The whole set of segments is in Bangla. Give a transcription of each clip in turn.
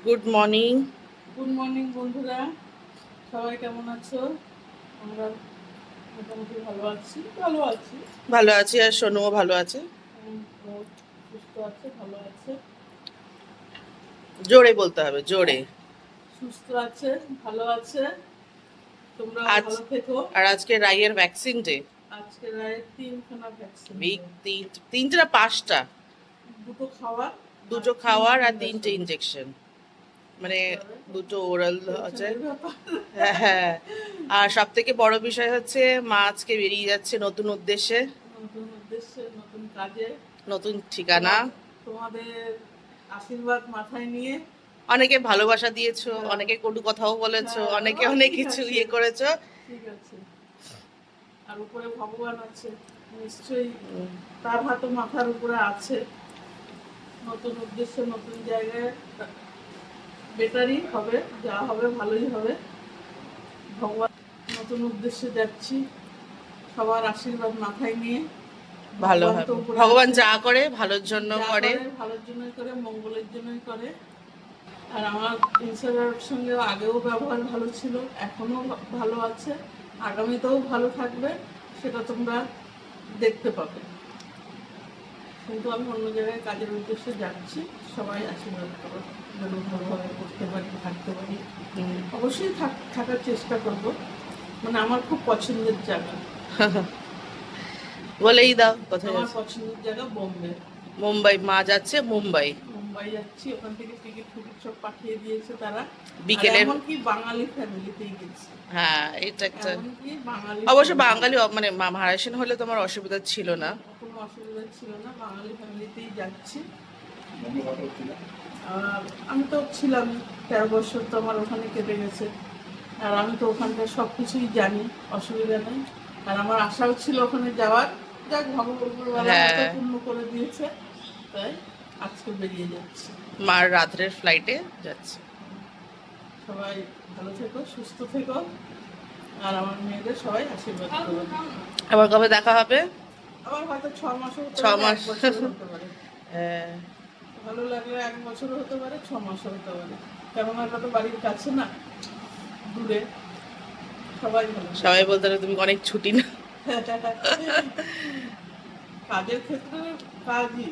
Good morning. গুড মর্নিং বন্ধুরা, সবাই কেমন আছো? আমরা মোটামুটি ভালো আছি। ভালো আছি, আর সোনুও ভালো আছে। ও সুস্থ আছে, ভালো আছে। জোরে বলতে হবে, জোরে। সুস্থ আছে, ভালো আছে। তোমরাও আজ ভালো থেকো। আর আজকে রাইয়ের ভ্যাকসিন ডে। আজকে রায় 3খানা ভ্যাকসিন উইক দেবে। তিনটে না পাঁচটা? দুটো খাওয়ার আর দুটো খাওয়ার তিনটে আর তিনটে ইঞ্জেকশন ইঞ্জেকশন, মানে দিতে হবে। দুটো ওরাল আছে। টেনশনের ব্যাপার। হ্যাঁ হ্যাঁ। আর সব থেকে বড় বিষয় হচ্ছে মা আজকে বেরিয়ে যাচ্ছে নতুন উদ্দেশ্যে, নতুন উদ্দেশ্যে, নতুন কাজে। নতুন ঠিকানা। তোমাদের আশীর্বাদ মাথায় নিয়ে। অনেকে ভালোবাসা দিয়েছো, হ্যাঁ, অনেকে কটু কথাও বলেছো, হ্যাঁ, অনেকে ও অনেক ঠিক কিছু আছে, করেছো। ঠিক আছে। আর উপরে ভগবান আছে, নিশ্চয়ই উম, তার হাতও মাথার উপরে আছে। নতুন উদ্দেশ্য, নতুন জায়গায় বেটারই হবে, যা হবে ভালোই হবে। ভগবান, নতুন উদ্দেশ্যে যাচ্ছি সবার আশীর্বাদ মাথায় নিয়ে। ভালো ভগবান তো হবে, উপরে ভগবান আছে, যা করে ভালোর জন্য যা করে। করে ভালোর জন্যই করে, মঙ্গলের জন্যই করে। আর আমার ইনসারার সঙ্গে আগেও ব্যবহার ভালো ছিল, এখনও ভালো আছে, আগামীতেও ভালো থাকবে, সেটা তোমরা দেখতে পাবে। কিন্তু আমি অন্য জায়গায় কাজের উদ্দেশ্যে যাচ্ছি, সবাই আশীর্বাদ করো যেন ভালোভাবে করতে পারি, থাকতে পারি। হুম। অবশ্যই থাকার চেষ্টা করব। মানে আমার খুব পছন্দের জায়গা, বলেই দাও কোথায় আমার যাচ্ছে। পছন্দের জায়গা বোম্বে। মুম্বাই, মা যাচ্ছে মুম্বাই। মুম্বাই যাচ্ছি, ওখান থেকে টিকিট ফিকিট সব পাঠিয়ে দিয়েছে তারা। আর বিকেলের। এমনকি বাঙালি ফ্যামিলিতেই গেছি, হ্যাঁ, এটা একটা। এমনকি বাঙালি অবশ্য ফ্যামিলি। বাঙালি মানে মহারাষ্ট্র হলে তোমার অসুবিধা ছিল না। কোনো অসুবিধা ছিল না, বাঙালি ফ্যামিলিতেই যাচ্ছি। আর আমি তো ছিলাম 13 বছর, তো আমার ওখানে কেটে গেছে। আর আমি তো ওখানকার সব কিছুই জানি, অসুবিধা নেই। আর আমার আশাও ছিল ওখানে যাওয়ার, যাক ভগবানবেলা হয়তো হ্যাঁ, পূর্ণ করে দিয়েছে, তাই আজকে বেরিয়ে যাচ্ছি। মার রাত্রের ফ্লাইটে যাচ্ছে। সবাই ভালো থেকো, সুস্থ থেকো। আর আমার মেয়েদের সবাই আশীর্বাদ করো। আবার কবে দেখা হবে? আবার হয়তো 6 মাসও হতে ছ পারে, মাস 1 বছরও হতে পারে। হ্যাঁ। ভালো লাগলে 1 বছরও হতে পারে, 6 মাসও হতে পারে। কেননা এটা তো বাড়ির কাছে না, দূরে। সবাই ভালো সবাই থাকবে। বলতে হবে তুমি অনেক ছুটি না। কাজের ক্ষেত্রে কাজই,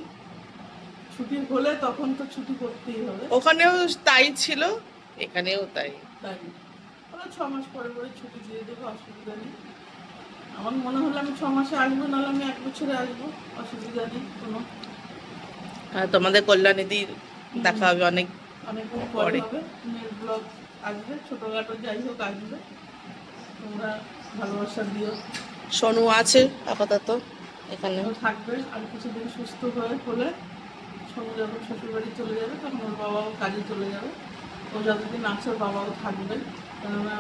ছুটি হলে তখন তো ছুটি করতেই হবে। ওখানেও তাই ছিল, এখানেও তাই। তাই ওরা 6 মাস পরে পরে ছুটি দিয়ে দেবে, অসুবিধা নেই। আমার মনে হলো আমি 6 মাসে আসবো, নাহলে আমি 1 বছরে আসবো, অসুবিধা নেই কোনো। আর তোমাদের কল্যাণীদির দেখা হবে অনেক অনেকদিন পরে পরে। হবে, মেয়ের ব্লগ আসবে, ছোটোখাটো যাই হোক আসবে। তোমরা ভালোবাসা দিও। সোনু আছে আপাতত এখানে। ও থাকবে আর কিছুদিন, সুস্থ হলে সোনু যখন শ্বশুরবাড়ি চলে যাবে তখন ওর বাবাও কাজে চলে যাবে। ও যতদিন আছে ওর বাবাও থাকবে, কেননা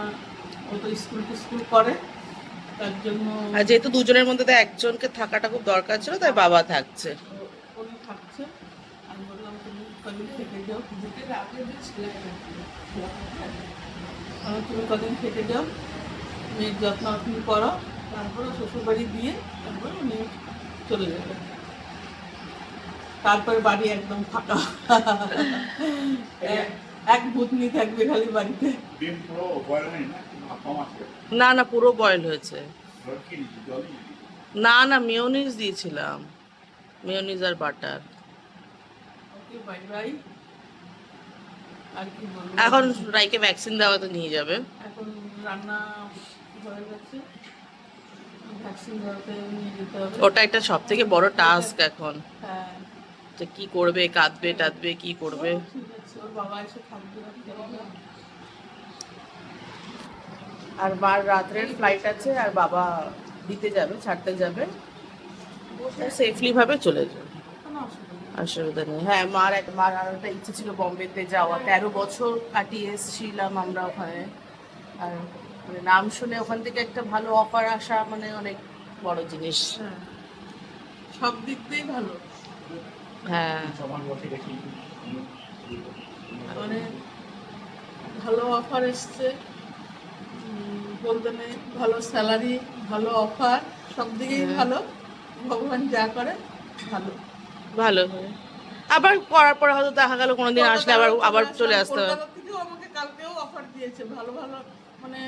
ও তো স্কুল টিস্কুল করে, তার জন্য আর যেহেতু দুজনের মধ্যে তো একজনকে থাকাটা খুব দরকার ছিল, তাই বাবা থাকছে। উনি থাকছে। আমি বললাম তুমি কদিন থেকে যাও, তুমি কদিন থেকে যাও, মেয়ের যত্ন তুমি করো, তারপরে শ্বশুরবাড়ি দিয়ে তারপরে উনি চলে যাবে। তারপরে বাড়ি একদম ফাঁকা, এক ভূতনি থাকবে খালি বাড়িতে। না না, পুরো বয়েল হয়েছে। না না, মেয়োনিজ দিয়েছিলাম, মেয়োনিজ আর বাটার। ওকে, বাই বাই। আর কি বলবো, এখন রাইকে ভ্যাকসিন দেওয়াতে নিয়ে যাবে। এখন রান্না হয়ে গেছে, ভ্যাকসিন দেওয়াতে নিয়ে যেতে হবে। ওটা একটা সব থেকে বড় টাস্ক এখন, হ্যাঁ, যে কি করবে, কাঁদবে টাদবে কি করবে। ঠিক আছে, ওর বাবা এসে থাকবে। আর মার রাত্রের ফ্লাইট আছে, আর বাবা দিতে যাবে, ছাড়তে যাবে, সেফলি ভাবে চলে যাবে। কোনো অসুবিধা নেই। অসুবিধা নেই। হ্যাঁ, মার আর একটা ইচ্ছে ছিল বম্বেতে যাওয়া, 13 বছর কাটিয়ে এসেছিলাম আমরা ওখানে। আর মানে নাম শুনে ওখান থেকে একটা ভালো অফার আসা মানে অনেক বড় জিনিস। হ্যাঁ, সব দিক দিয়েই ভালো। হ্যাঁ, মানে ভালো অফার এসছে, বলতে নেই, ভালো স্যালারি, ভালো অফার, সব দিকেই হ্যাঁ, ভালো। ভগবান যা করে ভালো। ভালো হয়। আবার করার পরে হয়তো দেখা গেল কোনোদিন আসলে আবার আবার চলে আসতে হবে। কলকাতা থেকেও আমাকে কালকেও অফার দিয়েছে, ভালো ভালো মানে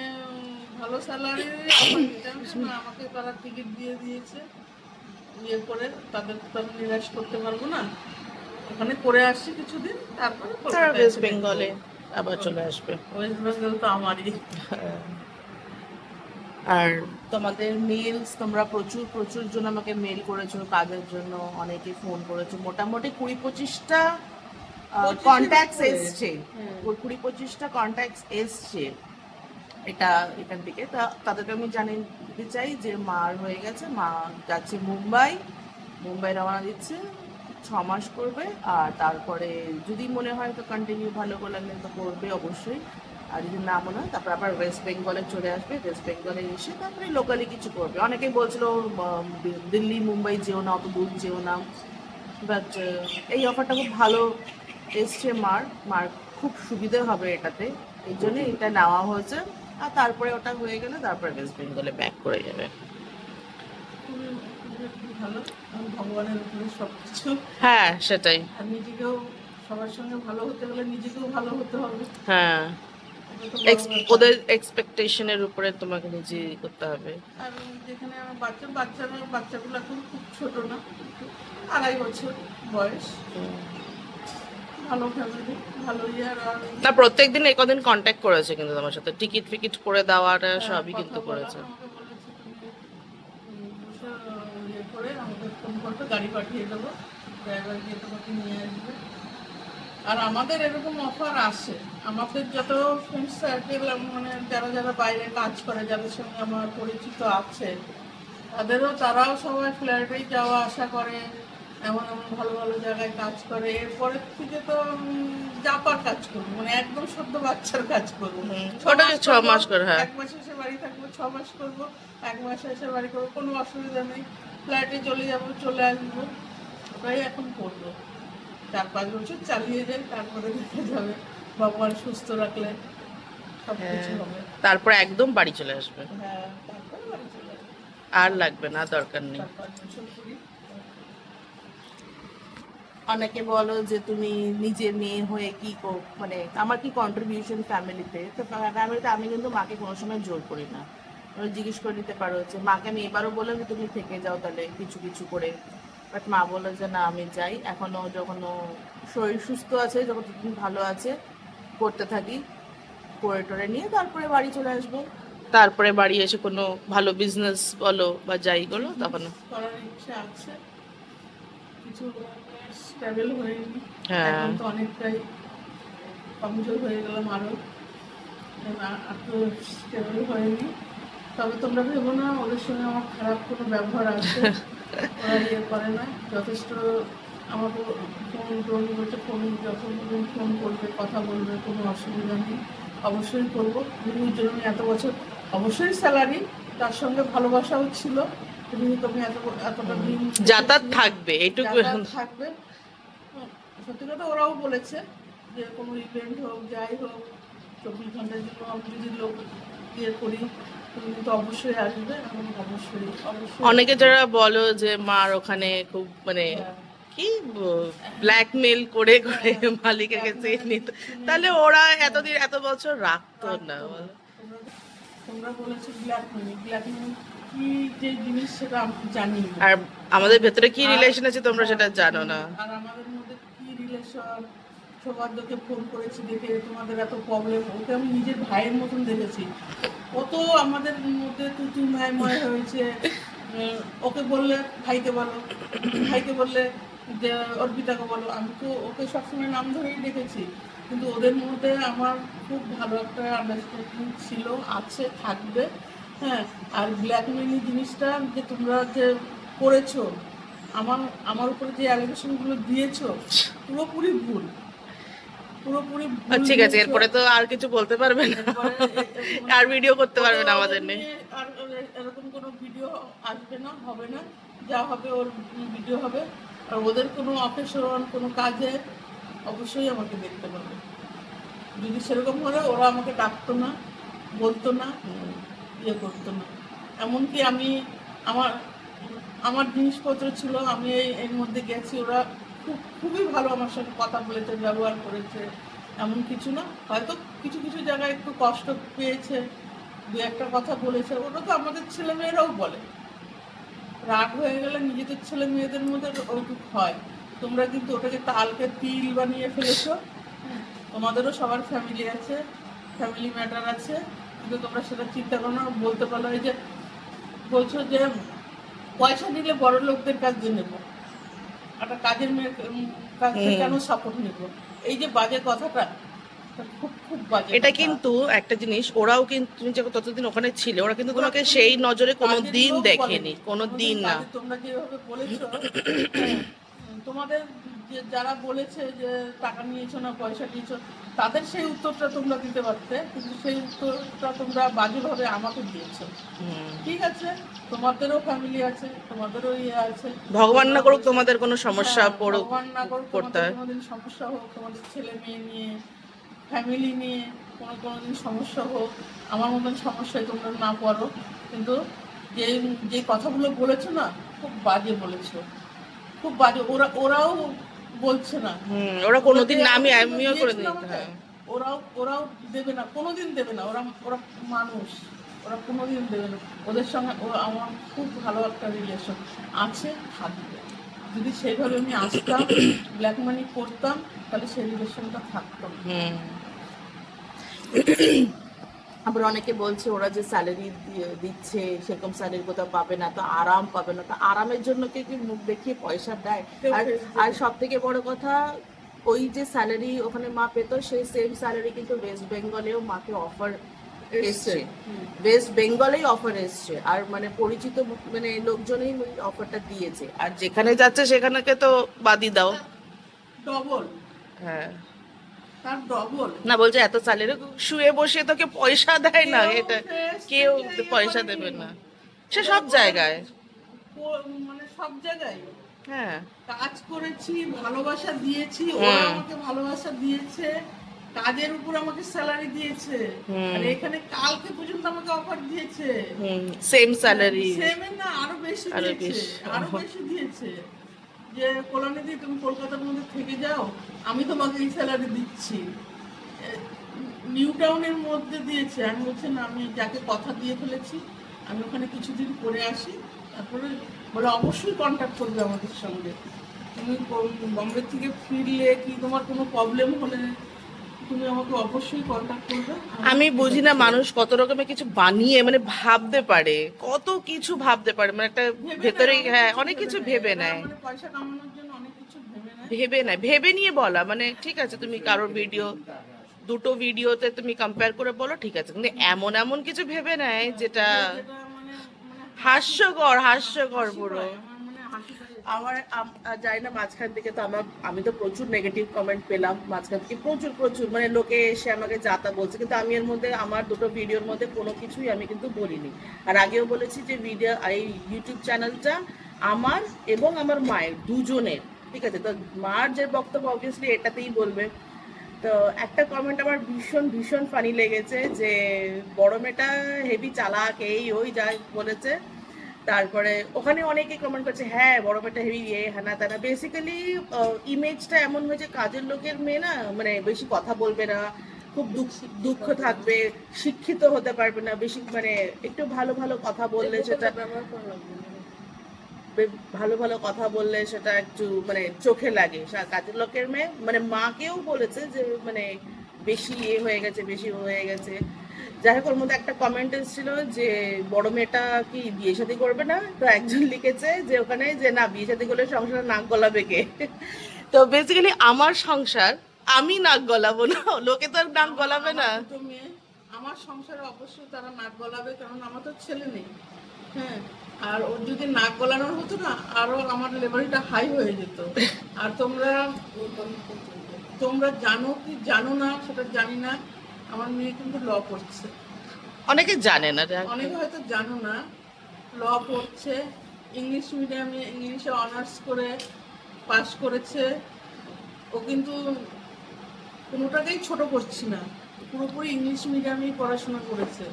ভালো স্যালারি অফার দিয়েছে। আমাকে তারা টিকিট দিয়ে দিয়েছে, ইয়ে করে তাদের তো আমি নিরাশ করতে পারবো না। ওখানে করে আসছি কিছুদিন, তারপরে তারা কলকাতায় ওয়েস্ট এসে বেঙ্গলে দেখবো। আবার চলে আসবে। ওয়েস্ট বেঙ্গল তো আমারই। আর তোমাদের মেলস, তোমরা প্রচুর প্রচুর জন আমাকে মেল করেছো কাজের জন্য, অনেকে ফোন করেছো, মোটামুটি 20-25টা 25 কন্ট্যাক্টস উপরে। এসছে, 20-25টা কন্ট্যাক্টস এসছে এটা এখান থেকে। তাদেরকে আমি জানিয়ে দিতে চাই যে মার হয়ে গেছে, মা যাচ্ছে মুম্বাই রওনা দিচ্ছে, 6 মাস করবে। আর তারপরে যদি মনে হয় তো কন্টিনিউ ভালো করে লাগলে তো করবে অবশ্যই, আর যদি না মনে হয় তারপর আবার ওয়েস্ট বেঙ্গলে চলে আসবে, ওয়েস্ট বেঙ্গলে এসে তারপরে লোকালি কিছু করবে। অনেকেই বলছিল দিল্লি মুম্বাই যেও না, অত দূর যেও না, বাট এই অফারটা খুব ভালো এসছে মার খুব সুবিধে হবে এটাতে, এই জন্য এটা নেওয়া হয়েছে। আর তারপরে ওটা হয়ে গেলে তারপরে ওয়েস্ট বেঙ্গলে ব্যাক করে যাবে। খুবই খুবই ভালো, আমি ভগবানের উপরে সবকিছু। হ্যাঁ সেটাই। আর নিজেকেও সবার সঙ্গে ভালো হতে গেলে নিজেকেও ভালো হতে হবে, হ্যাঁ, এটা তো বড় ব্যাপার। ওদের এক্সপেকটেশনের উপরে তোমাকে নিজে করতে হবে। আর যেখানে আমার বাচ্চাগুলো এখন খুব ছোট না, 2.5 বছর বয়স, ভালো ফ্যামিলি, ভালো ইয়ার। আর না, প্রত্যেকদিন এই কদিন কন্ট্যাক্ট করেছে কিন্তু তোমার সাথে, টিকিট ফিকিট করে দেওয়াটা সবই কথা কিন্তু বলা, করেছে। আমাকে বলেছে তুমি বসে ইয়ে করে আমাকে ফোন করবে, গাড়ি পাঠিয়ে দেবো, ড্রাইভার গিয়ে তোমাকে নিয়ে আসবে। আর আমাদের এরকম অফার আসে, আমাদের যত ফ্রেন্ড সার্কেল মানে যারা যারা বাইরে কাজ করে, যাদের সঙ্গে আমার পরিচিত আছে, তারাও সবাই ফ্ল্যাটেই যাওয়া আসা করে, এমন এমন ভালো ভালো জায়গায় কাজ করে। এরপরের থেকে তো জাপার কাজ করবো, মানে একদম সদ্য বাচ্চার কাজ করবো। ওটা 6 মাস করে, হ্যাঁ। 1 মাস এসে বাড়ি থাকবো, 6 মাস করবো, 1 মাস এসে বাড়ি করবো, কোনো অসুবিধা নেই। ফ্ল্যাটে চলে যাবো, চলে আসবো, ওটাই এখন করবো। 4-5 বছর চালিয়ে যাই, তারপরে দেখা যাবে ভগবান সুস্থ রাখলে সব কিছু হবে। তারপরে একদম বাড়ি চলে আসবে, হ্যাঁ, তারপরে বাড়ি চলে আসবো। আর লাগবে না, দরকার নেই। 4-5 বছর করি। অনেকে বলো যে তুমি নিজের মেয়ে হয়ে কি মানে আমার কি কন্ট্রিবিউশন ফ্যামিলিতে, তো ফ্যামিলিতে আমি কিন্তু মাকে কোনো সময় জোর করি না। ওরা জিজ্ঞেস করে নিতে পারো যে মাকে আমি এবারও বললাম যে তুমি থেকে যাও তাহলে কিছু কিছু করে, বাট মা বললো যে না আমি যাই, এখনো যখন ও শরীর সুস্থ আছে, যখন তুমি ভালো আছে করতে থাকি, করে টোরে নিয়ে তারপরে বাড়ি চলে আসবো। তারপরে বাড়ি এসে কোনো ভালো বিজনেস বলো বা যাই বলো তখন। করার ইচ্ছে আছে, কিছু স্টেবল হয়নি, হ্যাঁ। এখন তো অনেকটাই কমজোর হয়ে গেলাম আরো, আর তো স্টেবল হয়নি। তবে তোমরা ভেবো না ওদের সঙ্গে আমার খারাপ কোনো ব্যবহার আছে, ওরা ইয়ে করে না, যথেষ্ট আমাকে ফোন করছে, যখন ফোন করবে, কথা বলবে, কোনো অসুবিধা নেই, অবশ্যই করবো। দিদির জন্য আমি এত বছর, অবশ্যই স্যালারি, তার সঙ্গে ভালোবাসাও ছিল, দিদি তুমি এতটা দিন যাতায়াত থাকবে এইটুকু। যাতায়াত থাকবে। সত্যি কথা ওরাও বলেছে যে কোনো ইভেন্ট হোক, যাই হোক, 24 ঘন্টার জন্য আমি যদি লোক ইয়ে করি, তুমি কিন্তু অবশ্যই আসবে, এবং অবশ্যই অবশ্যই। অনেকে যারা বলো যে মার ওখানে খুব মানে হ্যাঁ। কি ব্ল্যাকমেল করে করে মালিকের কাছে নিত, তাহলে ওরা এতদিন এত বছর রাখতো না বলো? তোমরা বলেছো ব্ল্যাকমেল কি যে জিনিস সেটা আমি জানি না। আর আমাদের ভেতরে কি রিলেশন আছে তোমরা সেটা জানো না। আর আমাদের মধ্যে কি রিলেশন, সৌভাগ্যকে ফোন করেছি দেখে তোমাদের এত প্রবলেম, ওকে আমি নিজের ভাইয়ের মতন দেখেছি, কত আমাদের মধ্যে তুতু ময় হয়েছে। ওকে বললে ভাইকে বলো, ভাইকে বললে যে অর্পিতাকে বলো, আমি তো ওকে সবসময় নাম ধরেই দেখেছি, কিন্তু ওদের মধ্যে আমার খুব ভালো একটা আন্ডারস্ট্যান্ডিং ছিল, আছে, থাকবে। হ্যাঁ, আর ব্ল্যাকমেলিং জিনিসটা যে তোমরা যে করেছো, আমার আমার উপরে যে অ্যালিগেশনগুলো দিয়েছো, পুরোপুরি ভুল, পুরোপুরি ভুল ঠিক আছে, দিয়েছো। এরপরে তো আর কিছু বলতে পারবে না, এরপরে আর ভিডিও করতে পারবে না আমাদের নিয়ে। আর এরকম কোনো ভিডিও আসবে না, হবে না, যা হবে ওর ভিডিও হবে। আর ওদের কোনো অকেশন, কোনো কাজে অবশ্যই আমাকে দেখতে পাবে। যদি সেরকম হলে ওরা আমাকে ডাকতো না, বলতো না, ইয়ে করতো না। এমনকি আমি আমার আমার জিনিসপত্র ছিল, আমি এর মধ্যে গেছি, ওরা খুবই ভালো আমার সঙ্গে কথা বলেছে, ব্যবহার করেছে, এমন কিছু না। হয়তো কিছু কিছু জায়গায় একটু কষ্ট পেয়েছে, দু একটা কথা বলেছে, ওটা তো আমাদের ছেলে মেয়েরাও বলে। রাগ হয়ে গেলে নিজেদের ছেলে মেয়েদের মধ্যে ওইটুক হয়। তোমরা কিন্তু ওটাকে তালকে তিল বানিয়ে ফেলেছো। তোমাদেরও সবার ফ্যামিলি আছে, ফ্যামিলি ম্যাটার আছে, কিন্তু তোমরা সেটা চিন্তা করো না। বলতে পারো এই যে বলছো যে পয়সা দিলে বড় লোকদের কাজ দিয়ে নেবো, একটা কাজের মেয়ের কাছে কেন সাপোর্ট নেবো, এই যে বাজে কথাটা, খুব খুব বাজে এটা কথা। কিন্তু একটা জিনিস, ওরাও কিন্তু তুমি যখন ততদিন ওখানে ছিলে, ওরা কিন্তু তোমাকে সেই নজরে কোনো কাজের দিন লোক দেখেনি, বলেনি। কোনো দিন না। কাজে তোমরা যেভাবে বলেছো, হ্যাঁ, তোমাদের যারা বলেছে যে টাকা নিয়েছো না পয়সা নিয়েছো, তাদের সেই উত্তরটা তোমরা দিতে পারতে, কিন্তু সেই উত্তরটা তোমরা বাজেভাবে আমাকে দিয়েছো। ঠিক আছে, তোমাদেরও ফ্যামিলি আছে, তোমাদেরও ইয়ে আছে। ভগবান না করুক তোমাদের কোনো সমস্যা হ্যাঁ, পড়ুক, ভগবান না করুক পড়তে তোমাদের হয়। কোনোদিন সমস্যা হোক, তোমাদের ছেলে মেয়ে নিয়ে, ফ্যামিলি নিয়ে কোনোদিন সমস্যা হোক, আমার মতন সমস্যায় তোমরা না পড়ো। কিন্তু যে যে কথাগুলো বলেছো না, খুব বাজে বলেছো, খুব বাজে। ওরাও বলছে না, ওরা তোমরা কোনোদিন যে না, আবেদনটা আমিও করে দিয়েছো না দিই, আমাকে, হ্যাঁ। ওরাও দেবে না, কোনোদিন দেবে না। ওরা ওরা মানুষ, ওরা কোনোদিন দেবে না। ওদের সঙ্গে আমার খুব ভালো একটা রিলেশন আছে, থাকবে। যদি সেইভাবে আমি আসতাম, ব্ল্যাক মানি করতাম, তাহলে সেই রিলেশনটা থাকতো না। আবার অনেকে বলছে ওরা যে স্যালারি দিচ্ছে সেরকম স্যালারি কোথাও পাবে না, তো আরাম পাবে না, তো আরামের জন্য কি কি মুখ দেখিয়ে পয়সা দেয়? কেউ আর ফেসবুকে আর সব থেকে বড় কথা, ওই যে স্যালারি ওখানে মা পেত, সেই সেম স্যালারি কিন্তু ওয়েস্ট বেঙ্গলেও মাকে অফার এসছে। ওয়েস্ট বেঙ্গলেই অফার এসছে, আর মানে পরিচিত মানে লোকজনই অফারটা দিয়েছে, আর যেখানে যাচ্ছে সেখানেকে তো বাদই দাও। ডবল, হ্যাঁ, তার ডবল। না বলছে এত স্যালারি, শুয়ে বসে তোকে পয়সা দেয় না, এটা কেউ পয়সা দেবে না, সে সব জায়গায়। মানে সব জায়গায় হ্যাঁ, কাজ করেছি, ভালোবাসা দিয়েছি, ওরা আমাকে ভালোবাসা দিয়েছে, কাজের উপর আমাকে স্যালারি দিয়েছে। আর এখানে কালকে পর্যন্ত আমাকে অফার দিয়েছে, সেম স্যালারি, সেমের না আরো বেশি আরো দিয়েছে, বেশি। আরো বেশি দিয়েছে। যে কল্যাণীদি তুমি কলকাতার মধ্যে থেকে যাও, আমি তোমাকে এই স্যালারি দিচ্ছি। নিউ টাউনের মধ্যে দিয়েছে। আমি বলছি না, আমি যাকে কথা দিয়ে ফেলেছি, আমি ওখানে কিছুদিন করে আসি, তারপরে বলে অবশ্যই কন্ট্যাক্ট করবে আমাদের সঙ্গে। তুমি বম্বে থেকে ফিরলে কি তোমার কোনো প্রবলেম হলে তুমি আমাকে অবশ্যই কন্ট্যাক্ট করবে। আমি বুঝি না মানুষ কত রকমের কিছু বানিয়ে মানে ভাবতে পারে, কত কিছু ভাবতে পারে, মানে একটা ভেতরে, হ্যাঁ, অনেক কিছু ভেবে নেয়। মানে পয়সা কামানোর জন্য অনেক কিছু ভেবে নেয়। ভেবে নেয়, ভেবে নিয়ে বলা, মানে ঠিক আছে তুমি কারোর ভিডিও, দুটো ভিডিওতে তুমি কম্পেয়ার করে বলো, ঠিক আছে, কিন্তু এমন এমন কিছু ভেবে নেয় যেটা যেটা মানে মানে হাস্যকর, হাস্যকর পুরো। আমার মানে হাসি পায়। আমার জানি না, মাঝখান থেকে তো আমি তো প্রচুর নেগেটিভ কমেন্ট পেলাম মাঝখান থেকে, প্রচুর প্রচুর, মানে লোকে এসে আমাকে যাতা বলছে, কিন্তু আমি এর মধ্যে আমার দুটো ভিডিওর মধ্যে কোনো কিছুই আমি কিন্তু বলিনি। আর আগেও বলেছি যে ভিডিও, এই ইউটিউব চ্যানেলটা আমার এবং আমার মায়ের দুজনের, ঠিক আছে? তো মার যে বক্তব্য অবভিয়াসলি এটাতেই বলবে। তো একটা কমেন্ট আমার ভীষণ ভীষণ ফানি লেগেছে, যে বড় মেয়েটা হেভি চালাক, এই ওই যা বলেছে। তারপরে ওখানে অনেকে কমেন্ট করছে, হ্যাঁ বড় মেয়েটা হেভি হ্যানা তানা, বেসিক্যালি ইমেজটা এমন হয়েছে, কাজের লোকের মেয়ে না, মানে বেশি কথা বলবে না, খুব দুঃখ থাকবে, শিক্ষিত হতে পারবে না বেশি, মানে একটু ভালো ভালো কথা বললে সেটা, ভালো ভালো কথা বললে সেটা একটু মানে চোখে লাগে। কাজের লোকের মেয়ে, মানে মাকেও বলেছে যে মানে বেশি হয়ে গেছে, বেশি হয়ে গেছে। যাই হোক, ওর মধ্যে একটা কমেন্ট এসেছিল যে বড় মেয়েটা কি বিয়ে শাদী করবে না, তো একজন লিখেছে যে ওখানে যে না, বিয়ে শাদী করলে সংসারে নাক গলাবে কে? তো বেসিক্যালি আমার সংসার, আমি নাক গলাবো না, লোকে তো আর নাক গলাবে না। আমার দুটো মেয়ে, আমার সংসারে অবশ্যই তারা নাক গলাবে, কারণ আমার তো ছেলে নেই। হ্যাঁ, আর ওর যদি নাক গলানোর হতো না, আরো আমার লেভেলটা হাই হয়ে যেত। আর তোমরা তোমরা জানো কি জানো না সেটা জানি না, আমার মেয়ে কিন্তু ল পড়ছে। অনেকে জানে না, অনেকে হয়তো জানো না, ল পড়ছে, ইংলিশ মিডিয়ামে ইংলিশে অনার্স করে পাশ করেছে। ও কিন্তু কোনোটাকেই ছোট করছি না, পুরোপুরি ইংলিশ মিডিয়ামেই পড়াশোনা করেছে।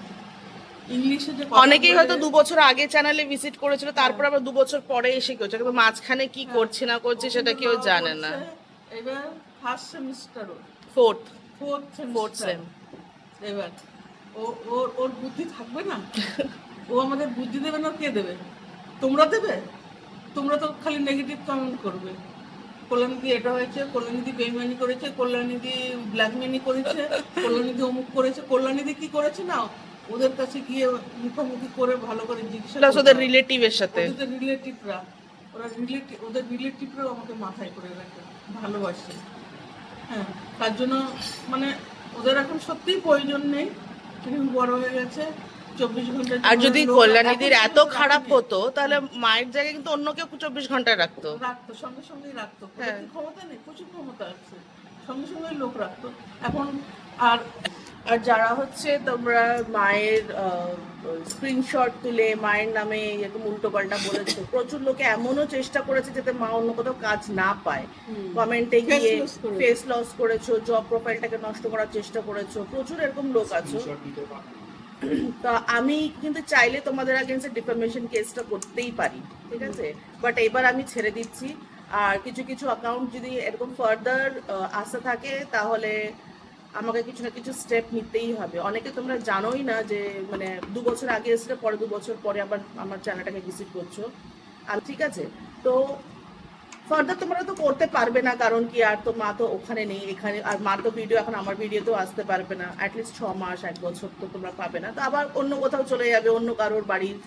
ইংলিশে যে অনেকেই হয়তো 2 বছর আগে চ্যানেলে ভিজিট করেছিল, তারপর আবার 2 বছর পরে এসে করছে, কিন্তু মাঝখানে কি করছে না করছে সেটা কেউ জানে না। এবার first semester, fourth fourth sem. এবার ওর বুদ্ধি থাকবে না? ও আমাদের বুদ্ধি দেবে না, কে দেবে? তোমরা দেবে? তোমরা তো খালি নেগেটিভ কমেন্ট করবে। কল্যাণীদি এটা হয়েছে, কল্যাণীদি বেইমানি করেছে, কল্যাণীদি ব্ল্যাকমেনি করেছে, কল্যাণীদি অমুক করেছে। কল্যাণীদি কি করেছে না, ওদের কাছে গিয়ে মুখোমুখি করে ভালো করে জিজ্ঞাসা প্লাস করতে ওদের হবে। রিলেটিভের সাথে, ওদের রিলেটিভরা, ওদের রিলেটিভরাও আমাকে মাথায় করে রাখে, ভালোবাসে। হ্যাঁ, তার জন্য মানে ওদের এখন সত্যিই প্রয়োজন নেই, তিনি বড় হয়ে গেছে। 24 ঘন্টা। আর যদি কল্যাণীদির এত খারাপ হতো তাহলে মায়ের জায়গায় কিন্তু অন্য কেউ 24 ঘন্টায় রাখতো, সঙ্গে সঙ্গেই রাখতো। হ্যাঁ। ক্ষমতা নেই, প্রচুর ক্ষমতা আছে, সঙ্গে সঙ্গে লোক রাখতো। এখন আর আর যারা হচ্ছে তোমরা মায়ের স্ক্রিনশট তুলে মায়ের নামে এরকম উল্টো পাল্টা বলেছো, প্রচুর লোকে এমনও চেষ্টা করেছে যাতে মা অন্য কোথাও কাজ না পায়, কমেন্টে গিয়ে ফেস লস করেছো, জব প্রোফাইলটাকে নষ্ট করার চেষ্টা করেছো, প্রচুর এরকম লোক আছে। তা আমি কিন্তু চাইলে তোমাদের আগেন্সে ডিফামেশন কেসটা করতেই পারি, ঠিক আছে, বাট এবার আমি ছেড়ে দিচ্ছি। আর কিছু কিছু অ্যাকাউন্ট যদি এরকম ফার্দার আসা থাকে তাহলে আমাকে কিছু না কিছু স্টেপ নিতেই হবে। অনেকে তোমরা জানোই না যে মানে 2 বছর আগে এসে পরে 2 বছর পরে আবার আমার চ্যানেলটাকে ভিজিট করছো। আর ঠিক আছে, তো ফার্দার তোমরা তো করতে পারবে না, কারণ কি আর তো মা তো ওখানে নেই, এখানে আর মা তো ভিডিও এখন আমার ভিডিওতেও আসতে পারবে না, অ্যাটলিস্ট 6 মাস 1 বছর তো তোমরা পাবে না। তো আবার অন্য কোথাও চলে যাবে, অন্য কারোর বাড়ির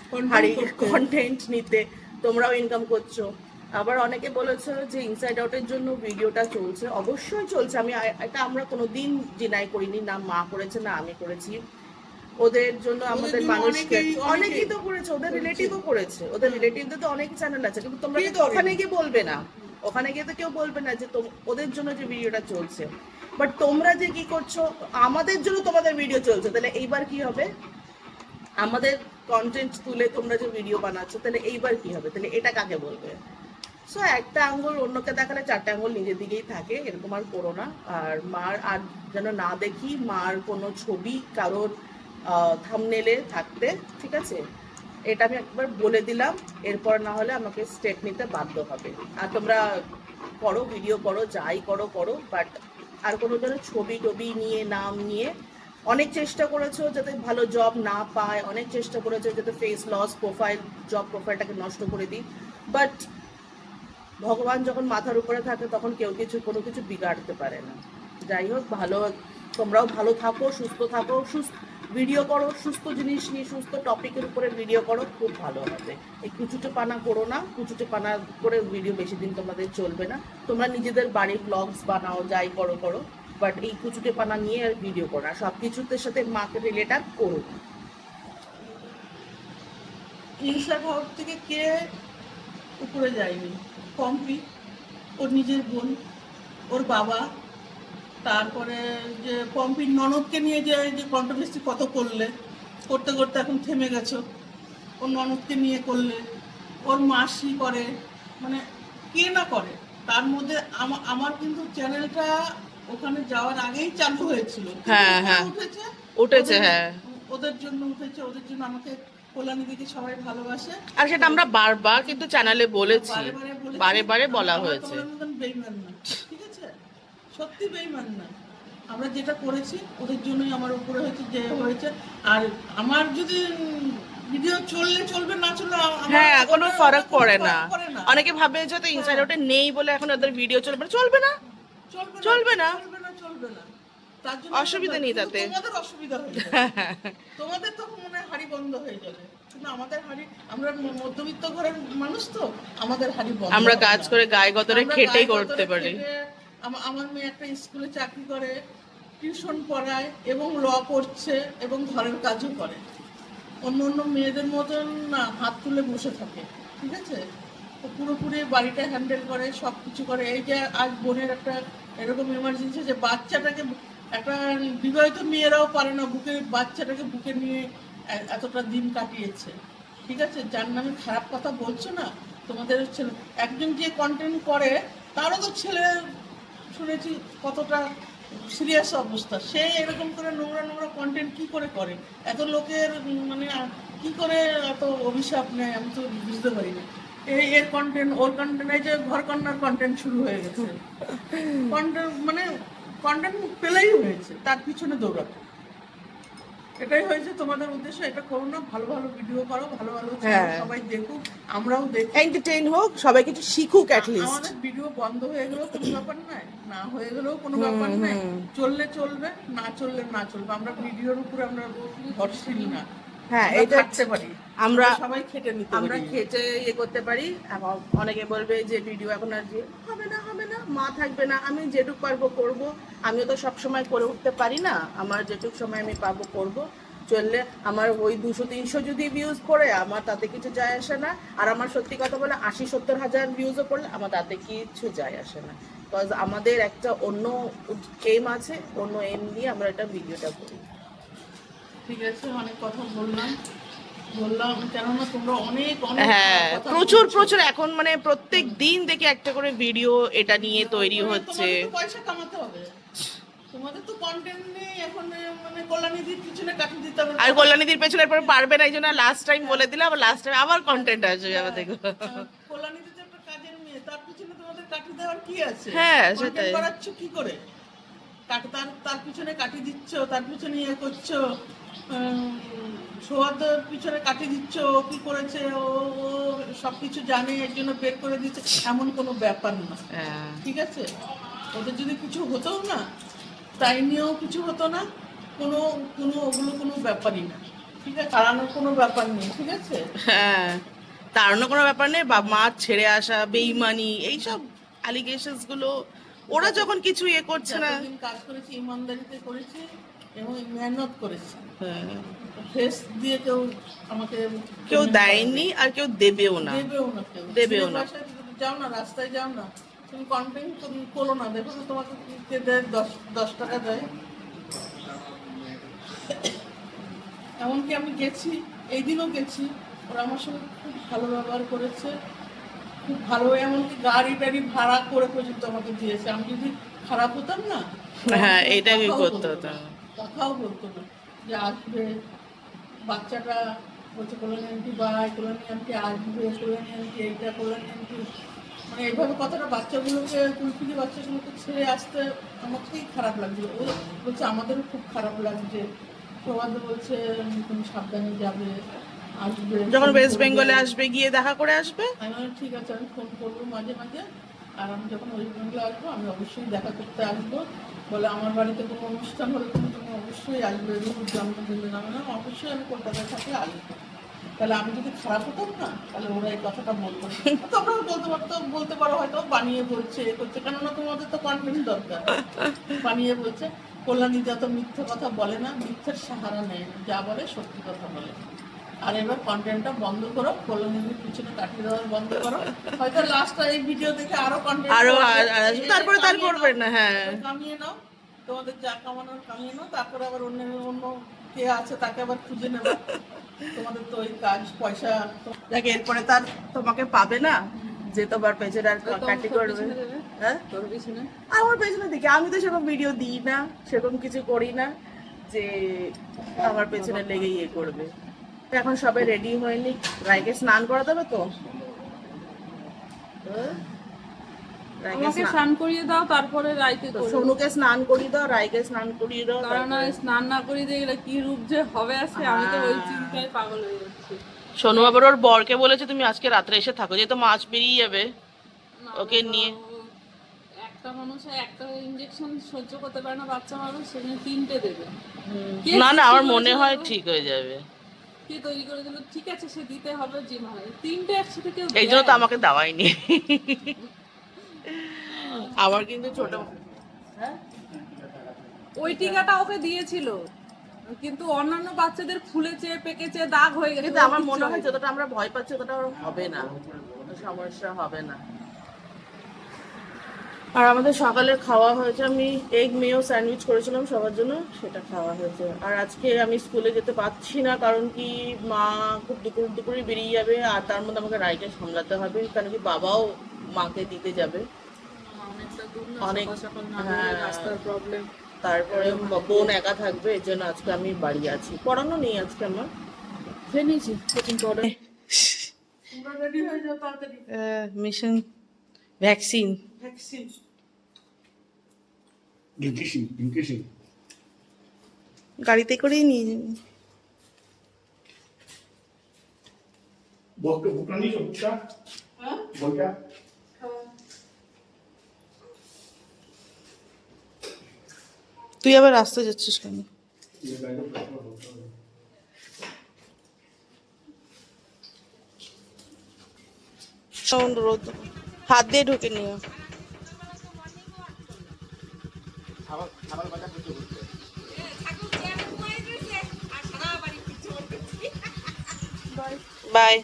কন্টেন্ট নিতে, তোমরাও ইনকাম করছো। আবার অনেকে বলেছো যে ইনসাইড আউটের জন্য ভিডিওটা চলছে, অবশ্যই চলছে, আমি এটা আমরা কোনোদিন ডিনাই করিনি, না মা করেছে না আমি করেছি। ওদের জন্য আমাদের মানুষকে অনেকেই তো করেছে, ওদের রিলেটিভও করেছে, ওদের রিলেটিভদের তো অনেক চ্যানেল আছে, কিন্তু তোমরা কিন্তু ওখানে গিয়ে বলবে না, ওখানে গিয়ে তো কেউ বলবে না যে ওদের জন্য যে ভিডিওটা চলছে। বাট তোমরা যে কি করছো, আমাদের জন্য তোমাদের ভিডিও চলছে, তাহলে এইবার কি হবে? আমাদের কন্টেন্ট তুলে তোমরা যে ভিডিও বানাচ্ছ, তাহলে এইবার কি হবে? তাহলে এটা কাকে বলবে? সো একটা আঙ্গুল অন্যকে দেখালে 4টে আঙ্গুল নিজের দিকেই থাকে, এরকম আর করো না। আর মার আর যেন না দেখি মার কোনো ছবি কারোর থাম্বনেলে থাকতে, ঠিক আছে, এটা আমি একবার বলে দিলাম। এরপর না হলে আমাকে স্টেপ নিতে বাধ্য হবে। আর তোমরা করো, ভিডিও করো, যাই করো করো, বাট আর কোনো যেন ছবি টবি নিয়ে নাম নিয়ে, অনেক চেষ্টা করেছো যাতে ভালো জব না পায়, অনেক চেষ্টা করেছো যাতে ফেস লস প্রোফাইল, জব প্রোফাইলটাকে নষ্ট করে দিই, বাট ভগবান যখন মাথার উপরে থাকে তখন কেউ কোনো কিছু বিগাড়তে পারে না। যাই হোক, ভালো, তোমরাও ভালো থাকো, সুস্থ থাকো, ভিডিও করো, সুস্থ জিনিস নিয়ে সুস্থ টপিকের উপরে ভিডিও করো, খুব ভালো হবে। এই কুচুটে পানা করো না, কুচুটে পানা করে ভিডিও বেশি দিন তোমাদের চলবে না। তোমরা নিজেদের বাড়ির ব্লগস বানাও, যাই করো করো, বাট এই কুচুটে পানা নিয়ে আর ভিডিও করো না, সব কিছুতে সাথে মাকে রিলেট আর করো না। ইনসাইড আউট থেকে কে উপরে যায়নি? পম্পি, ওর নিজের বোন, ওর বাবা, তারপরে যে পম্পির ননদকে নিয়ে যে কন্ট্রোভার্সি কত করতে করতে এখন থেমে গেছো। ওর ননদকে নিয়ে করলে, ওর মাসি করে, মানে কে না করে। তার মধ্যে আমার কিন্তু চ্যানেলটা ওখানে যাওয়ার আগেই চালু হয়েছিল। হ্যাঁ হ্যাঁ, উঠেছে, হ্যাঁ, ওদের জন্য উঠেছে, ওদের জন্য আমাকে কল্যাণীদিকে সবাই ভালোবাসে। আর সেটা আমরা বারবার কিন্তু চ্যানেলে বলেছি, বারে বারে বলা হয়েছে। বেইমান না, ঠিক আছে, সত্যি বেইমান না। আমরা যেটা করেছি ওদের জন্যই আমার উপরে হয়েছে যে হয়েছে। আর আমার যদি ভিডিও চললে চলবে, না চললে হ্যাঁ, কোনো ফারাক পড়ে না। অনেকে ভাবে যে তো ইনসাইড আউটে নেই বলে এখন ওদের ভিডিও চলবে না, চলবে না, চলবে না, চলবে না। তার জন্য অসুবিধা নেই তাতে, তোমাদের অসুবিধা হয়ে যাবে, তোমাদের তো মনে হাড়ি বন্ধ হয়ে যাবে, কিন্তু আমাদের হাড়ি, আমরা মধ্যবিত্ত ঘরের মানুষ তো, আমাদের হাড়ি বন্ধ, আমরা কাজ করে গায়ে গতরে খেটেই করতে পারি। আমার মেয়ে একটা স্কুলে চাকরি করে, টিউশন পড়ায় এবং ল করছে এবং ঘরের কাজও করে। অন্য অন্য মেয়েদের মতন না হাত তুলে বসে থাকে, ঠিক আছে, তো পুরোপুরি বাড়িটা হ্যান্ডেল করে, সব কিছু করে। এই যে আজ বোনের একটা এরকম এমার্জেন্সি, যে বাচ্চাটাকে, একটা বিবাহিত মেয়েরাও পারে না বাচ্চাটাকে বুকে নিয়ে এতটা দিন কাটিয়েছে, ঠিক আছে। যার নামে খারাপ কথা বলছো না, তোমাদের একজন যে কন্টেন্ট করে তারও তো ছেলে শুনেছি কতটা সিরিয়াস অবস্থা। সে এরকম করে নোংরা নোংরা কন্টেন্ট কি করে করে, এত লোকের মানে কি করে এত অভিশাপ নেয়, আমি তো বুঝতে পারি না। এর কন্টেন্ট ওর কন্টেন্ট, এই যে ঘরকন্যার কন্টেন্ট শুরু হয়ে গেছে, কন্টেন্ট মানে কন্টেন্ট পেলেই হয়েছে তার পিছনে দৌড়াতো। এটাই হয়েছে তোমাদের উদ্দেশ্য, এটা করো না, ভালো ভালো ভিডিও করো, ভালো ভালো হ্যাঁ। সবাই দেখুক, আমরাও দেখি, এন্টারটেইন হোক, সবাই কিছু শিখুক অ্যাট লিস্ট। আমাদের ভিডিও বন্ধ হয়ে গেলেও কোনো ব্যাপার নাই, না হয়ে গেলেও কোনো ব্যাপার নাই, চললে চলবে, না চললে না চলবে। আমরা ভিডিওর উপরে আমরা ভরসীল না, হ্যাঁ, আমরা এটা থাকতে পারি, আমরা সবাই খেটে নিতে আমরা পারি। খেটে ইয়ে করতে পারি। এবং অনেকে বলবে যে ভিডিও এখন আর যে হবে না হবে না, মা থাকবে না, আমি যেটুকু পারবো করব। আমিও তো সব সময় করে উঠতে পারি না, আমার যেটুকু সময় আমি পাবো করব। চললে আমার ওই 200-300 যদি ভিউজ পড়ে আমার তাতে কিছু যায় আসে না। আর আমার সত্যি কথা বলে 80-70 হাজার ভিউজও পড়লে আমার তাতে কিছু যায় আসে না। বিকজ আমাদের একটা অন্য এম আছে, অন্য এম নিয়ে আমরা এটা ভিডিওটা করি। ঠিক আছে, অনেক কথা বললাম, কেননা তোমরা অনেক অনেক হ্যাঁ, কথা প্রচুর বলছো। প্রচুর এখন মানে প্রত্যেক দিন দেখে একটা করে ভিডিও এটা নিয়ে তৈরি হচ্ছে। তোমাদের তো পয়সা কামাতে হবে, তোমাদের তো কন্টেন্ট নেই এখন, মানে কল্যাণীদির পিছনে কাটি দিতে হবে। আর কল্যাণীদির পেছনে এরপর পারবে না, এই জন্য লাস্ট টাইম বলে দিলে আবার লাস্ট টাইম আবার কন্টেন্ট আসবে যাবে দেখো। কল্যাণীদি তো একটা কাজের মেয়ে, তার পিছনে তোমাদের কাটি দেওয়ার কি আছে? হ্যাঁ, Content সেটাই। বাড়াচ্ছ কি করে? তার পিছনে কাটি দিচ্ছ, তার পিছনে ইয়ে করছো, সৌহার্দের পিছনে কাটি দিচ্ছ, ও কি করেছে, ও ও সবকিছু জানে এর জন্য বের করে দিচ্ছে, এমন কোনো ব্যাপার না। হ্যাঁ। ঠিক আছে, ওদের যদি কিছু হতো না, তাই নিয়েও কিছু হতো না, কোনো কোনো ওগুলো কোনো ব্যাপারই না। ঠিক আছে, তাড়ানোর কোনো ব্যাপার নেই। ঠিক আছে, হ্যাঁ, তাড়ানোর কোনো ব্যাপার নেই। বা মা ছেড়ে আসা, বেইমানি, এইসব অ্যালিগেশনস গুলো ওরা যখন কিছু ইয়ে করছে না। যতদিন কাজ করেছি ইমানদারিতে করেছি এবং মেহনত করেছি, হ্যাঁ, ফেস দিয়ে কেউ আমাকে কেউ payment দেয়নি আর কেউ দেবেও না। দেবেও না, কেউ দেবেও না। বাসায় যাও না, রাস্তায় যাও না, তুমি কন্টেন্ট করো না, দেখো তো তোমাকে কে দেয়, 10 টাকা দেয়। এমনকি আমি গেছি, এই দিনও গেছি, ওরা আমার সঙ্গে খুব ভালো ব্যবহার করেছে, খুব ভালো, এমনকি গাড়ি টাড়ি ভাড়া করে পর্যন্ত আমাকে দিয়েছে। আমি যদি খারাপ হতাম না, হ্যাঁ, আমাকে এটা কি কথাও করতে বলতো হতো না, কথাও বলতো না যে আসবে বাচ্চাটা, বলছে Kalyani aunty bye, Kalyani aunty আসবে, কল্যাণী আন্টি এইটা, কল্যাণী আন্টি, মানে এইভাবে কথাটা বাচ্চাগুলোকে, কুলফিলি বাচ্চাগুলোকে ছেড়ে আসতে আমাকেই খারাপ লাগছিল। ও বলছে আমাদেরও খুব খারাপ লাগছে, সবাই বলছে তুমি সাবধানে যাবে, আসবে, যখন ফোন ওয়েস্ট করবে। বেঙ্গলে আসবে গিয়ে দেখা করে আসবে। আমি বললাম, ঠিক আছে, আমি ফোন করবো মাঝে মাঝে, আর আমি যখন ওয়েস্ট বেঙ্গলে আসবো আমি অবশ্যই দেখা করতে আসবো। বলে আমার বাড়িতে কোনো অনুষ্ঠান হলে তুমি তুমি অবশ্যই আসবে, রুহুর জন্মদিনে নামে না, অবশ্যই আমি কলকাতায় থাকলে আসবো। তাহলে আমি যদি খারাপ হতাম না, তাহলে ওরা এই কথাটা বলতো না। তোমরাও বলতে পারো হয়তো বানিয়ে বলছে, এ করছে, কেননা তোমাদের তো কনফিডেন্স দরকার, বানিয়ে বলছে। কল্যাণী যত মিথ্যে কথা বলে না, মিথ্যের সাহারা নেয় না, যা বলে সত্যি কথা বলে। আর এবার কন্টেন্টটা বন্ধ করো, কল্যাণীর পিছনে কাটিয়ে দেওয়ার বন্ধ করো। হয়তো লাস্ট এই ভিডিও দেখে আরো কন্টেন্ট আরো তারপরে তার করবে না। হ্যাঁ, কামিয়ে নাও, তোমাদের যা কামানোর কামিয়ে নাও, তারপরে আবার অন্য কে আছে তাকে আবার খুঁজে নেবে। তোমাদের তো ওই কাজ, পয়সা। দেখে এরপরে তার তোমাকে পাবে না যে তোমার পেছনে আর কাটি করবে। হ্যাঁ, তোর পিছনে আমার পেছনে দেখি, আমি তো সেরকম ভিডিও দিই না, সেরকম কিছু করি না যে আমার পেছনে লেগে ইয়ে করবে। তো এখন সবাই রেডি হয়নি, রাইকে স্নান করাতে হবে তো। রাইকে আমাকে স্নান করিয়ে দাও, তারপরে রাইকে করো। সোনুকে স্নান করিয়ে দাও, রাইকে স্নান করিয়ে দাও। কারণ স্নান না করিয়ে দিয়ে গেলে কি রূপ যে হবে আজকে, আমি তো ওই চিন্তায় পাগল হয়ে যাচ্ছি। সোনু আবার ওর বরকে বলেছে তুমি আজকে রাত্রে এসে থাকো, যেহেতু মাছ বেরিয়ে যাবে না, ওকে বাবা, নিয়ে। একটা মানুষ একটা ইঞ্জেকশন সহ্য করতে পারে না, বাচ্চা মানুষ, সেখানে 3টে দেবে। কে না না, আমার সৃষ্টি মনে করেছিল হয় এগুলো? ঠিক হয়ে যাবে। কে তৈরি করে দিল? ঠিক আছে, সে দিতে হবে, যে মানে 3টে একসাথে কেউ এই জন্য তো দেয়? আমাকে দেওয়াইনি। আমার কিন্তু ছোট। হ্যাঁ, ওই টিকাটা ওকে দিয়েছিল, কিন্তু অন্যান্য বাচ্চাদের ফুলেছে, পেকেছে, দাগ হয়ে গেছে। কিন্তু ওর আমার কিচ্ছু মনে হয় হয়নি। যতটা আমরা ভয় পাচ্ছি ততটা ওর হবে না, সমস্যা হবে না। আর আমাদের সকালে খাওয়া হয়েছে, আমি এগ মেয়ো স্যান্ডউইচ করেছিলাম সবার জন্য, সেটা খাওয়া হয়েছে। আর আজকে আমি স্কুলে যেতে পারছি না, কারণ কি মা খুব দুপুরে বেরিয়ে যাবে, আর তার মধ্যে আমাকে রাইকে সামলাতে হবে, কারণ কি বাবাও মাকে দিতে যাবে। অনেকটা দূর না, অনেক, সকাল সকাল না হ্যাঁ। বেরোলে রাস্তার প্রবলেম। তারপরে বোন একা থাকবে, এর জন্য আজকে আমি বাড়ি আছি, পড়ানো নেই আজকে আমার। খেয়ে নিয়েছি প্রোটিন পাউডার। তোমরা রেডি হয়ে যাও তাড়াতাড়ি। Mission vaccine vaccine Increasing. গাড়িতে করেই নিয়ে যাবি। Buka nih, buka. হ্যাঁ Buka. তুই আবার রাস্তায় যাচ্ছিস কেন? সাউন্ড রোদ, হাত দিয়ে ঢুকে নিও। বাই।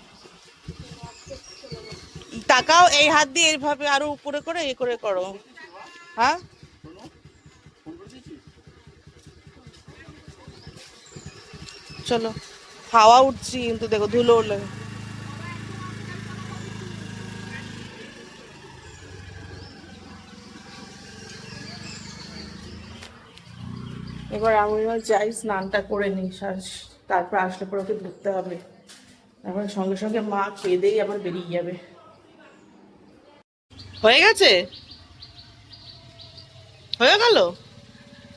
তাকাও, এই হাত দিয়ে এইভাবে আরো উপরে করে এ করে করো। হ্যাঁ, চলো। হাওয়া উঠছি কিন্তু দেখো ধুলো উঠলে। এবার আমিও যাই, স্নানটা করে নিই, তারপর আসলে পরে ওকে ধরতে হবে। এখন সঙ্গে সঙ্গে মা কেঁদেই আবার বেরিয়ে যাবে। হয়ে গেছে, হয়ে গেল,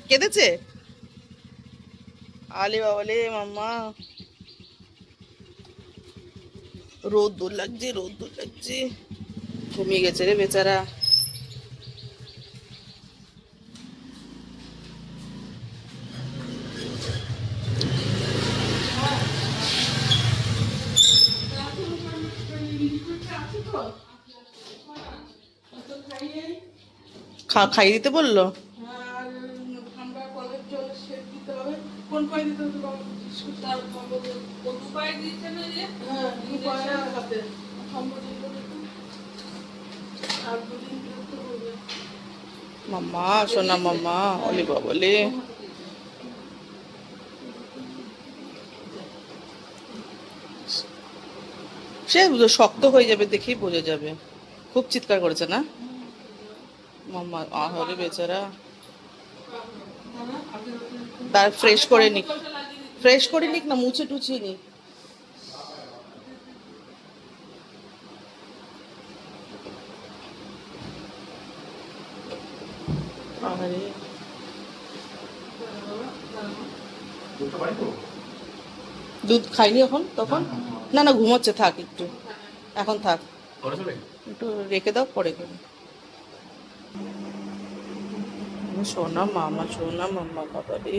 কেঁদেছে। আলে বাবালে মাম্মা, রোদ্দুর লাগছে, রোদ্দুর লাগছে। ঘুমিয়ে গেছে রে বেচারা। খাইয়ে দিতে বললো। আর ঠান্ডা কলের জল সেট দিতে হবে। কোন পায়ে দিতে হবে বাবা? তার উপায় দিয়েছে না যে হ্যাঁ দু পায়ে আর হাতে সম্পর্কিত দিতে। আর দুদিন বিরক্ত করবে। মাম্মা সোনা মাম্মা, ওলি বাবলে। সে শক্ত হয়ে যাবে, দেখেই বোঝা যাবে। খুব চিৎকার করেছে না মাম্মা, আহলে বেচারা। তার ফ্রেশ করে নিক, ফ্রেশ করে নিক না, মুছে টুছিয়ে নিক। আরে দুধ খাইনি এখন তখন? না না, ঘুমোচ্ছে, থাক একটু, এখন থাক, একটু রেখে দাও, পরে খাবে। সোনা মামা, সোনা মাম্মা, বাবা রে।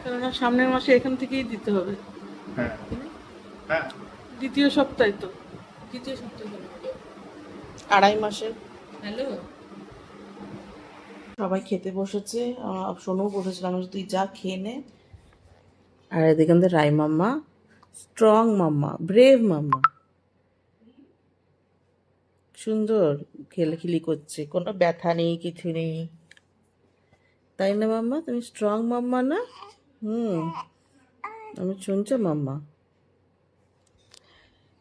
কেননা সামনের মাসে এখান থেকেই দিতে হবে। হ্যাঁ হ্যাঁ দ্বিতীয় সপ্তাহে তো। দ্বিতীয় সপ্তাহ হলো। 2.5 মাসের। হ্যালো, সবাই খেতে বসেছে, সোনু বসেছিলাম, তুই যা খেয়ে নে। আর এদিকে আমাদের রাই মাম্মা, স্ট্রং মাম্মা, ব্রেভ মাম্মা, সুন্দর খেলাখিলি করছে, কোনো ব্যথা নেই, কিছু নেই, তাই না মাম্মা? তুমি স্ট্রং মাম্মা না? আমি শুনছো মাম্মা?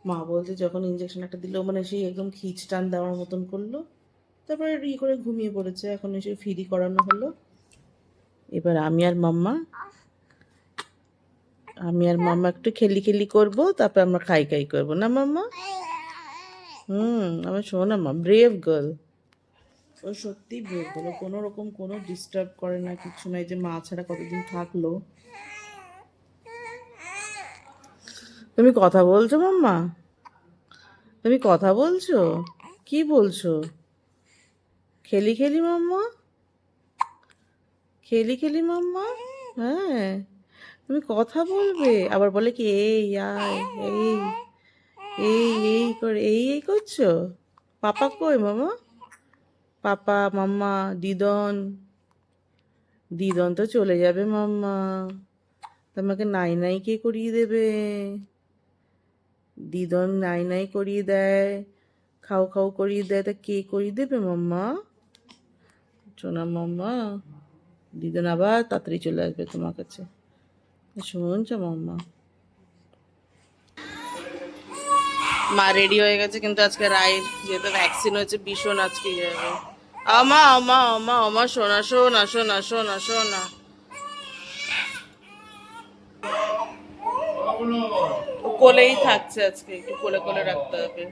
মা বলতে যখন ইঞ্জেকশন একটা দিল, মানে সেই একদম খিচটান দেওয়ার মতন করলো, তারপরে করে ঘুমিয়ে পড়েছে। এখন এসে ফ্রি করানো হলো। এবার আমি আর মাম্মা একটু খেলি করবো, তারপর আমরা খাই করবো না মাম্মা? আমার শোনা মা, ব্রেভ গার্ল। ও সত্যি ব্রেভ গার্ল, কোনো রকম কোনো ডিস্টার্ব করে না, কিছু নাই। যে মা ছাড়া কতদিন থাকলো। তুমি কথা বলছো মাম্মা? তুমি কথা বলছো? কি বলছো? খেলি মাম্মা, খেলি মাম্মা। হ্যাঁ, তুমি কথা বলবে, আবার বলে কি এই আয়, এই এই এই করে এই করছো। পাপা কই মামা? পাপা, মাম্মা, দিদন তো চলে যাবে মাম্মা, তোমাকে নাই কে করিয়ে দেবে? দিদন নাই করিয়ে দেয়, খাও করিয়ে দেয়, তা কে করিয়ে দেবে মাম্মা? শোনা মাম্মা, দিদন আবার তাড়াতাড়ি চলে আসবে তোমার কাছে, শুনছো মাম্মা? মা রেডি হয়ে গেছে, কিন্তু আজকে রায়ের যেহেতু ভ্যাকসিন হয়েছে ভীষণ আজকে ইয়ে হবে। আমা আমা আমা আমা সোনা সোনা সোনা সোনা সোনা। ও কোলেই থাকছে আজকে, একটু কোলে কোলে রাখতে হবে।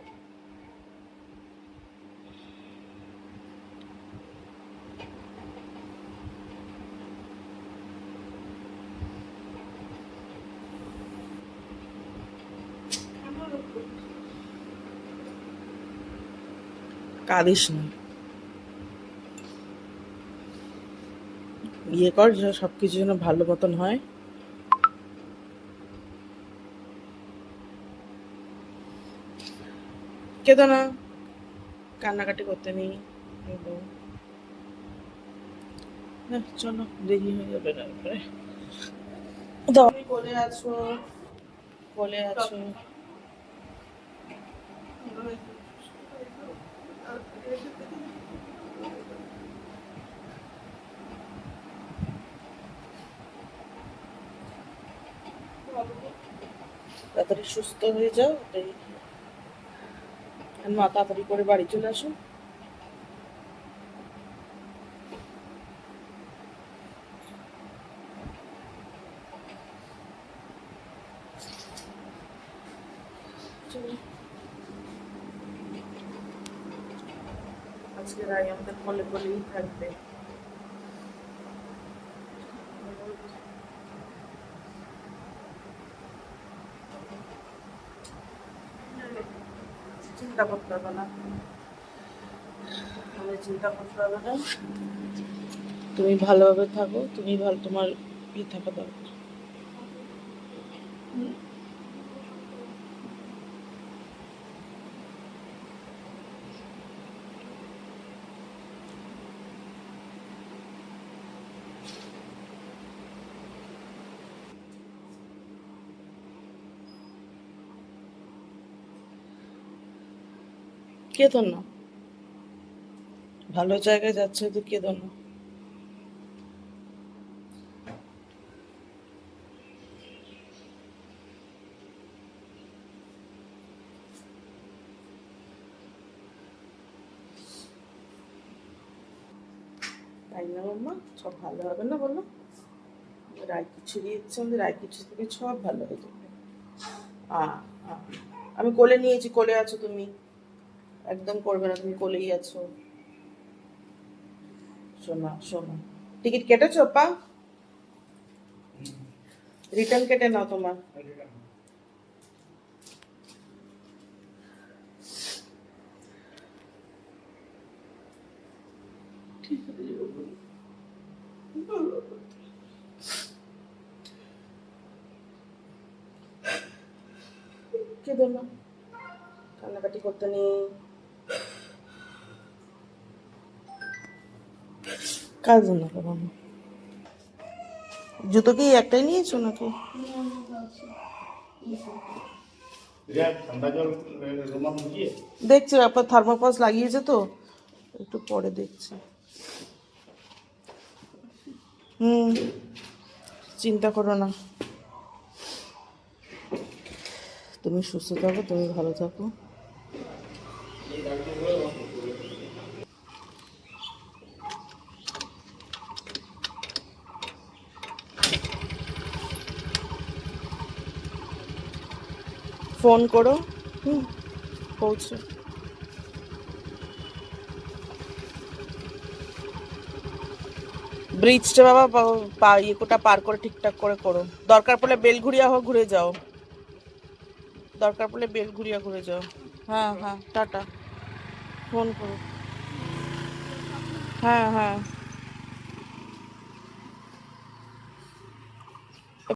কাঁদিস না, বিয়ে কর, সবকিছু যেন ভালো মতন হয়। কেঁদো না, কান্নাকাটি করতে নেই। চলো, দেরি হয়ে যাবে না। তুমি কোলে আছো, কোলে আছো। তাড়াতাড়ি সুস্থ হয়ে যাও, এটাই। মা তাড়াতাড়ি করে বাড়ি চলে আসো। আজকে রায় আমাদের কোলে কোলেই থাকবে। চিন্তা করতে হবে না, চিন্তা করতে হবে না। তুমি ভালোভাবে থাকো, তুমি ভালো, তোমার থাকা দরকার। কেঁদো না, ভালো জায়গায় যাচ্ছে তো, কেঁদো না। তাই না মাম্মা, সব ভালো হবে না বলো? রায় কিছু দিয়েছে, আমাদের রায় কিছু থেকে সব ভালো হয়ে যাবে। আমি কোলে নিয়েছি, কোলে আছো তুমি, একদম করবে না, তুমি কোলেই আছো। শোনা শোনা, টিকিট কেটেছো পা? রিটার্ন কেটে নাও তোমার। কেঁদো না, কান্নাকাটি করতে নেই। কাঁদো না বাবা। জুতো কি একটাই নিয়েছো নাকি? ঠান্ডা জল রোমা মুখিয়ে দেখছি আপনার থার্মোপাস লাগিয়েছে তো, একটু পরে দেখছি। চিন্তা করো না, তুমি সুস্থ থাকো, তুমি ভালো থাকো। ফোন করো, পৌঁছে। ব্রিজটা বাবা ইয়েটা পার করে ঠিকঠাক করে করো। দরকার পড়লে বেলঘুরিয়া হোক ঘুরে যাও, দরকার পড়লে বেলঘুরিয়া ঘুরে যাও। হ্যাঁ হ্যাঁ, টাটা। ফোন করো। হ্যাঁ হ্যাঁ।